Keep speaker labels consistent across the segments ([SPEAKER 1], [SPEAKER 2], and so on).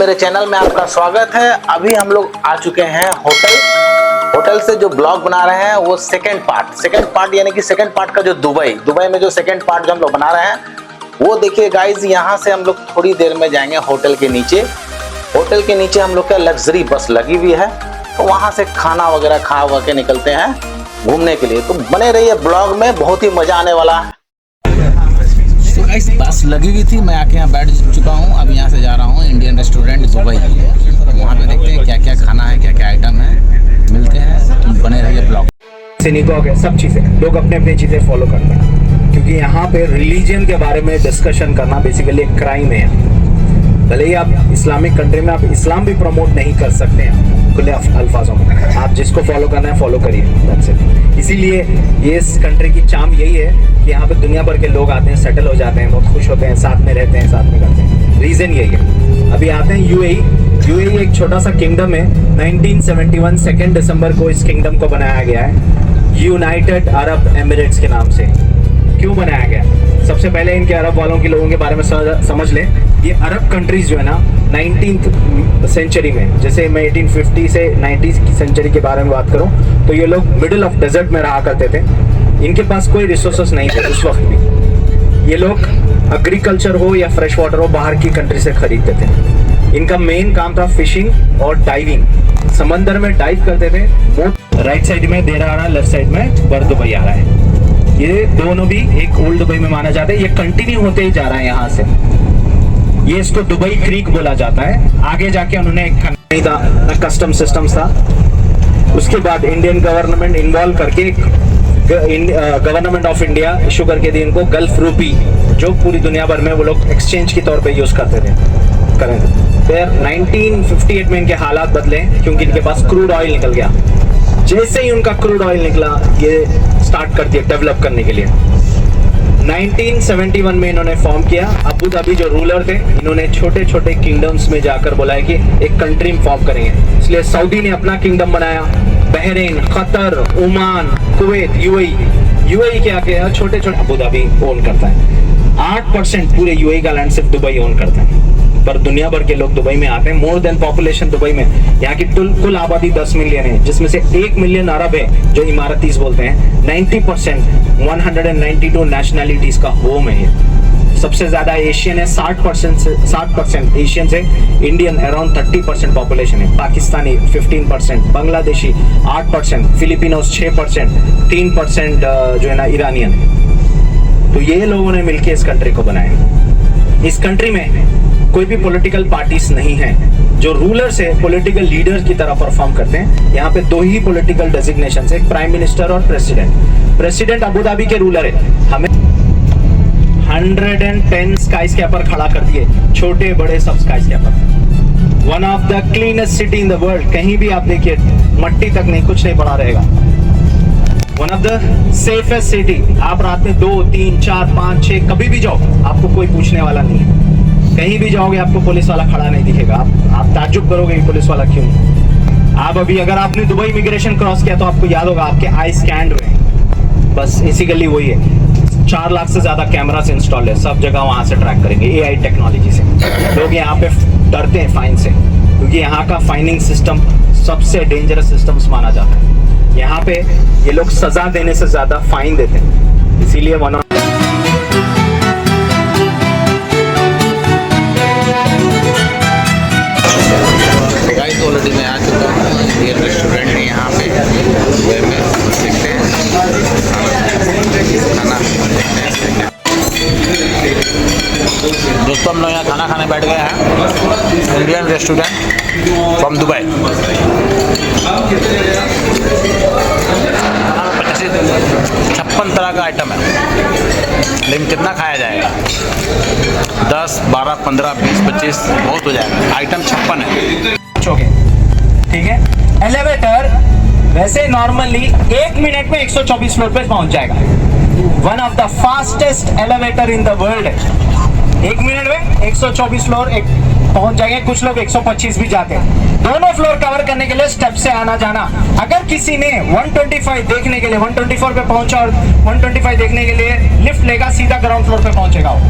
[SPEAKER 1] मेरे चैनल में आपका स्वागत है। अभी हम लोग आ चुके हैं होटल से जो ब्लॉग बना रहे हैं वो सेकंड पार्ट यानी कि सेकंड पार्ट का जो दुबई में जो सेकंड पार्ट जो हम लोग बना रहे हैं वो देखिए गाइज। यहाँ से हम लोग थोड़ी देर में जाएंगे होटल के नीचे हम लोग का लग्जरी बस लगी हुई है, तो वहाँ से खाना वगैरह खा हुआ के निकलते हैं घूमने के लिए। तो बने रहिए ब्लॉग में, बहुत ही मजा आने वाला है। तो गाइस बस लगी हुई थी, मैं आके यहाँ बैठ चुका हूँ। अब यहाँ से जा रहा हूँ इंडियन रेस्टोरेंट दुबई। वहाँ पे देखते हैं क्या क्या खाना है, क्या क्या आइटम है, मिलते हैं। बने रहिए ब्लॉग।
[SPEAKER 2] सिनेगॉग है, सब चीज़ें लोग अपने अपनी चीज़ें फॉलो करते हैं, क्योंकि यहाँ पे रिलीजन के बारे में डिस्कशन करना बेसिकली एक क्राइम है। भले ही आप इस्लामिक कंट्री में आप इस्लाम भी प्रमोट नहीं कर सकते हैं खुले अल्फाजों में। आप जिसको फॉलो करना है फॉलो करिए, दैट्स इट। इसीलिए ये इस कंट्री की चार्म यही है कि यहाँ पे दुनिया भर के लोग आते हैं, सेटल हो जाते हैं, बहुत खुश होते हैं, साथ में रहते हैं, साथ में करते हैं। रीज़न यही है। अभी आते हैं यूएई एक छोटा सा किंगडम है। 1971 2 दिसंबर को इस किंगडम को बनाया गया है यूनाइटेड अरब एमिरेट्स के नाम से। क्यों बनाया गया? सबसे पहले इनके अरब वालों के लोगों के बारे में समझ लें। ये अरब कंट्रीज जो है ना 19th सेंचुरी में, जैसे मैं 1850 से 90s की सेंचुरी के बारे में बात करूं, तो ये लोग मिडिल ऑफ डेजर्ट में रहा करते थे। इनके पास कोई रिसोर्सेस नहीं थे उस वक्त भी। ये लोग एग्रीकल्चर हो या फ्रेश वाटर हो बाहर की कंट्री से खरीदते थे। इनका मेन काम था फिशिंग और डाइविंग। समंदर में डाइव करते थे। राइट साइड में देरा आ रहा है, लेफ्ट साइड में बर दुबई आ रहा है। ये दोनों भी एक ओल्ड दुबई में माना जाता है। ये कंटिन्यू होते ही जा रहा है यहाँ से। ये इसको दुबई क्रीक बोला जाता है। आगे जाके उन्होंने एक नहीं था कस्टम सिस्टम्स था। उसके बाद इंडियन गवर्नमेंट इन्वॉल्व करके गवर्नमेंट ऑफ इंडिया इशू करके दी इनको गल्फ रूपी, जो पूरी दुनिया भर में वो लोग एक्सचेंज के तौर पे यूज करते थे करेंसी। फिर 1958 में इनके हालात बदले क्योंकि इनके पास क्रूड ऑयल निकल गया। जैसे ही उनका क्रूड ऑयल निकला ये स्टार्ट कर दिया डेवलप करने के लिए। 1971 में इन्होंने फॉर्म किया। अबू धाबी जो रूलर थे, इन्होंने छोटे छोटे किंगडम्स में जाकर बोला है कि एक कंट्री फॉर्म करेंगे। इसलिए सऊदी ने अपना किंगडम बनाया, Bahrain, Qatar, Oman, Kuwait, UAE क्या किया, छोटे छोटे अबू धाबी ओन करता है। 8% पूरे यूएई का लैंड सिर्फ दुबई ओन करता है, पर दुनिया भर के लोग दुबई में आते हैं। मोर देन पॉपुलेशन दुबई में, यहाँ की कुल आबादी 10 मिलियन है, जिसमें से 1 मिलियन अरब है जो इमारतीज बोलते हैं। 90% 192 नेशनलिटीज का होम है ये। सबसे ज्यादा एशियन है, 60% एशियन है। इंडियन अराउंड 30% पॉपुलेशन है। पाकिस्तानी 15%, बांग्लादेशी 8%, फिलिपिनोस 6%, 3% जो है ना ईरानियन। तो ये लोगों ने मिलकर इस कंट्री को बनाया। इस कंट्री में कोई भी पॉलिटिकल पार्टीज नहीं है। जो रूलर्स है पॉलिटिकल लीडर्स की तरह परफॉर्म करते हैं। यहाँ पे 2 ही पॉलिटिकल डेजिग्नेशंस है, प्राइम मिनिस्टर और प्रेसिडेंट। प्रेसिडेंट अबू धाबी के रूलर है। हमें 110 स्काईस्क्रैपर खड़ा कर दिए, छोटे बड़े सब skyscraper. One of the cleanest city in the world. कहीं भी आप देखिए मट्टी तक नहीं, कुछ नहीं पड़ा रहेगा। One of the safest city. आप रात में 2, 3, 4, 5, 6 कभी भी जाओ, आपको कोई पूछने वाला नहीं है। कहीं भी जाओगे आपको पुलिस वाला खड़ा नहीं दिखेगा। आप ताज्जुब करोगे पुलिस वाला क्यों। आप अभी अगर आपने दुबई इमिग्रेशन क्रॉस किया तो आपको याद होगा आपके आई स्कैन हुए। बस बेसिकली वही है। 4 लाख से ज्यादा कैमरास इंस्टॉल है, सब जगह वहां से ट्रैक करेंगे एआई टेक्नोलॉजी से। लोग यहाँ पे डरते हैं फाइन से, क्योंकि यहाँ का फाइनिंग सिस्टम सबसे डेंजरस सिस्टम माना जाता है। यहाँ पे ये लोग सजा देने से ज्यादा फाइन देते हैं। इसीलिए
[SPEAKER 1] ऑलरेडी मैं आ चुका हूँ इंडियन रेस्टोरेंट है यहाँ पे दुबई में। देखते हैं खाना दोस्तों, हम लोग यहाँ खाना खाने बैठ गए हैं इंडियन रेस्टोरेंट फ्रॉम दुबई। 56 तरह का आइटम है, लेकिन कितना खाया जाएगा? 10, 12, 15, 20, 25 बहुत हो जाएगा। आइटम 56 है।
[SPEAKER 2] ठीक है। एलिवेटर वैसे नॉर्मली 1 मिनट में 124 फ्लोर पे पहुंच जाएगा। One of the fastest elevator in the world है। 1 मिनट में 124 फ्लोर पहुंच जाएंगे। कुछ लोग 125 भी जाते हैं। दोनों फ्लोर कवर करने के लिए स्टेप से आना जाना। अगर किसी ने 125 देखने के लिए 124 पे पहुंचा और 125 देखने के लिए लिफ्ट लेगा, सीधा ग्राउंड फ्लोर पे पहुंचेगा। वो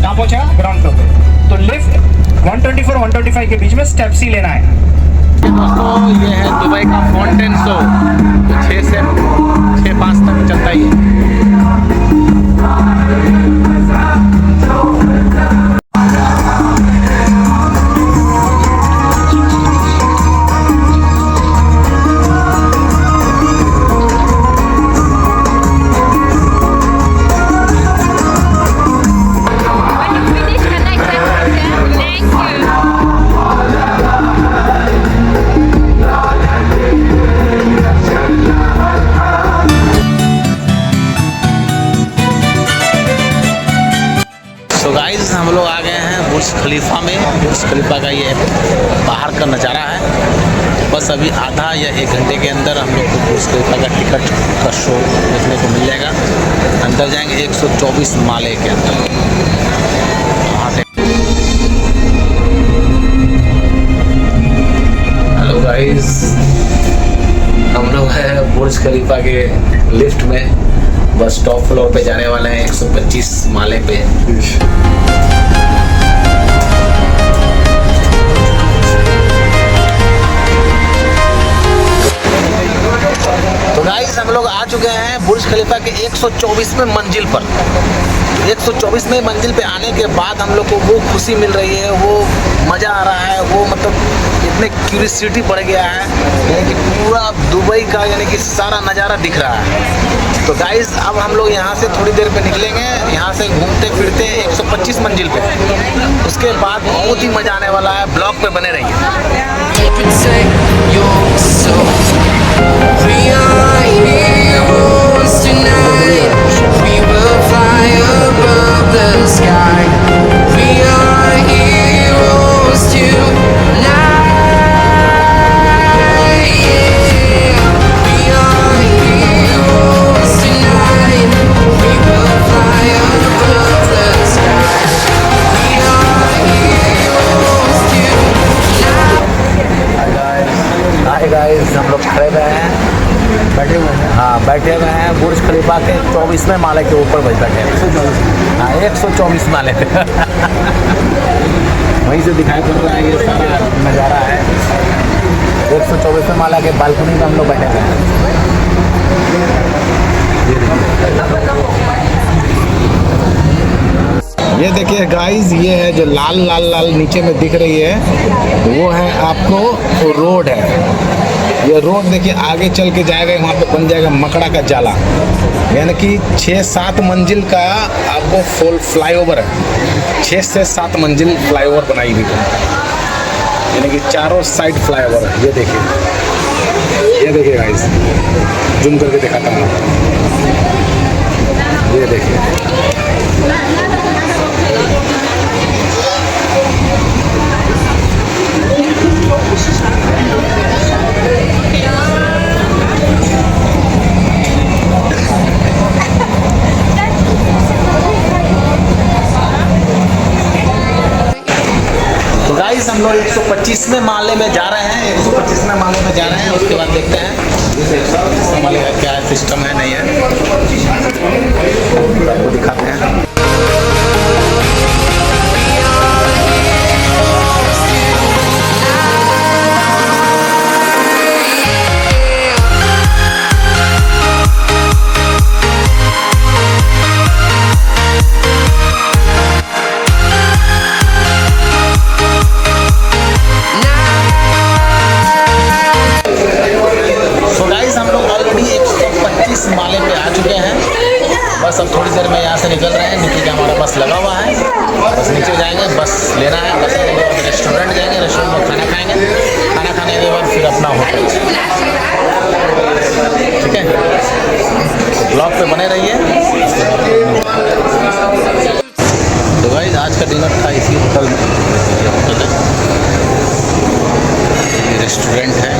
[SPEAKER 2] कहाँ पहुंचेगा? ग्राउंड फ्लोर पे। तो लिफ्ट 124 125 के बीच में स्टेप सी लेना है।
[SPEAKER 1] दोस्तों ये है दुबई का फाउंटेन शो, 6 से 5 तक चलता ही है।
[SPEAKER 3] When you finish, can I clap for them? Thank you.
[SPEAKER 1] तो गाइस हम लोग आ गए हैं बुर्ज खलीफा में। बुर्ज खलीफा का ये बाहर का नज़ारा है। बस अभी आधा या 1 घंटे के अंदर हम लोग को बुर्ज खलीफा का टिकट का शो देखने को मिल जाएगा। अंदर जाएंगे 124 माले के अंदर। वहाँ से हेलो गाइस, हम लोग हैं बुर्ज खलीफा के लिफ्ट में। बस टॉप फ्लोर पे जाने वाले हैं 125 माले पे। तो गाइस हम लोग आ चुके हैं बुर्ज खलीफा के 124वें मंजिल पर। 124वें मंजिल पे आने के बाद हम लोग को वो खुशी मिल रही है, वो मज़ा आ रहा है, वो मतलब इतने क्यूरियोसिटी बढ़ गया है, यानी कि पूरा दुबई का यानी कि सारा नज़ारा दिख रहा है। तो गाइस अब हम लोग यहाँ से थोड़ी देर पे निकलेंगे, यहाँ से घूमते फिरते 125 मंजिल पे। उसके बाद बहुत ही मज़ा आने वाला है। ब्लॉग पे बने रहिए।
[SPEAKER 4] protect your soul. We are heroes tonight. We will fly above the sky. We are heroes tonight. Yeah. We are heroes tonight. We will fly above the sky. We are heroes tonight.
[SPEAKER 1] Hi guys, हम लोग खड़े हुए हैं, बैठे हुए हैं। हाँ, बैठे हुए हैं बुर्ज खलीफा के 24वें माले के ऊपर बैठे हैं। हाँ, 124 माले पे। वहीं से दिखाई पड़ रहा है ये सारा नज़ारा है। 124वें माला के बालकनी में हम लोग बैठे हुए हैं। ये देखिए गाइस, ये है जो लाल लाल लाल नीचे में दिख रही है, वो है आपको रोड है। ये रोड देखिए आगे चल के जाएगा, वहाँ पे बन जाएगा मकड़ा का जाला, यानी कि 6-7 मंजिल का आपको फुल फ्लाईओवर है। 6 से 7 मंजिल फ्लाईओवर बनाई हुई है, यानी कि चारों साइड फ्लाईओवर है। ये देखिए गाइस, जूम करके दिखाता हूँ। ये देखिए, तो गाइस हम लोग 125वें माले में जा रहे हैं। 125वें माले में जा रहे हैं, उसके बाद देखते हैं 125वें माले का क्या सिस्टम है, नहीं है, आपको दिखाते हैं। माले पे आ चुके हैं। बस अब थोड़ी देर में यहाँ से निकल रहे हैं। नीचे का हमारा बस लगा हुआ है, बस नीचे जाएंगे, बस लेना है। बस लेने के बाद रेस्टोरेंट जाएंगे, रेस्टोरेंट में खाना खाएंगे, खाना खाने के बाद फिर अपना होटल। ठीक है, तो ब्लॉग पे बने रहिए। तो भाई आज का डिनर था इसी होटल में। ये होटल है, ये रेस्टोरेंट है।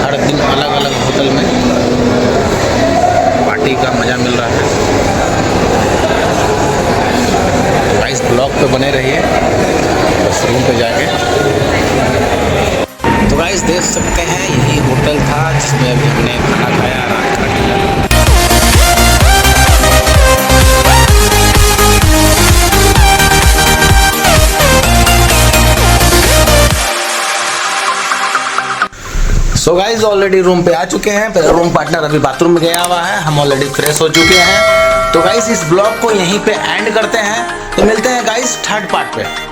[SPEAKER 1] हर दिन अलग अलग होटल में पार्टी का मज़ा मिल रहा है। गाइस ब्लॉग पे बने रहिए, बस रूम पे जाके। तो गाइस देख सकते हैं यही होटल था जिसमें अभी हमने खाना खाया, रात का dinner. So guys already room पे आ चुके हैं। पहले रूम पार्टनर अभी बाथरूम में गया हुआ है, हम ऑलरेडी फ्रेश हो चुके हैं। तो गाइज इस ब्लॉग को यहीं पे एंड करते हैं। तो मिलते हैं गाइज थर्ड पार्ट पे।